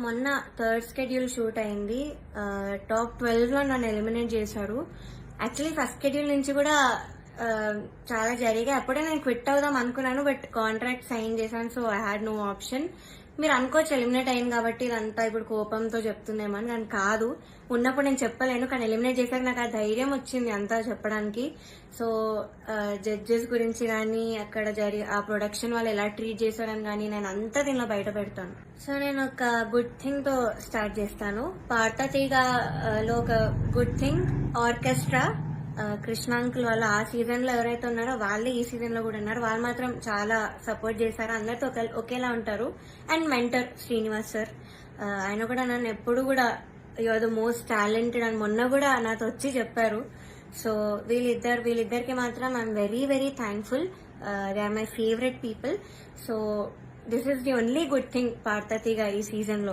మొన్న third schedule shoot అయింది. Top 12 లో నన్ను ఎలిమినేట్ చేశాడు. యాక్చువల్లీ ఫస్ట్ స్కెడ్యూల్ నుంచి కూడా చాలా జరిగాయి. అప్పుడే నేను క్విట్ అవుదాం అనుకున్నాను, బట్ కాంట్రాక్ట్ సైన్ చేశాను. So I had no option. మీరు అనుకోవచ్చు ఎలిమినేట్ అయింది కాబట్టి ఇదంతా ఇప్పుడు కోపంతో చెప్తుందేమో అని, కానీ కాదు. ఉన్నప్పుడు నేను చెప్పలేను, కానీ ఎలిమినేట్ చేశాక నాకు ఆ ధైర్యం వచ్చింది అంతా చెప్పడానికి. సో జడ్జెస్ గురించి కానీ అక్కడ ఆ ప్రొడక్షన్ వాళ్ళు ఎలా ట్రీట్ చేశారని కానీ నేను అంతా దీనిలో బయట పెడతాను. సో నేను ఒక గుడ్ థింగ్ తో స్టార్ట్ చేస్తాను. పాడతీగలో ఒక good thing orchestra. Krishna uncle వాళ్ళు ఆ సీజన్ లో ఎవరైతే ఉన్నారో వాళ్ళే ఈ సీజన్ లో కూడా ఉన్నారు. వాళ్ళు మాత్రం చాలా సపోర్ట్ చేశారు, అందరితో ఒకేలా ఉంటారు. అండ్ మెంటర్ శ్రీనివాస్ సార్, ఆయన కూడా నన్ను ఎప్పుడు కూడా you are the most talented అని మొన్న కూడా నాతో వచ్చి చెప్పారు. సో వీళ్ళిద్దరికి మాత్రం I'm very very thankful. They are my favourite people. So this is the only good thing Padutha Theeyaga ఈ సీజన్ లో.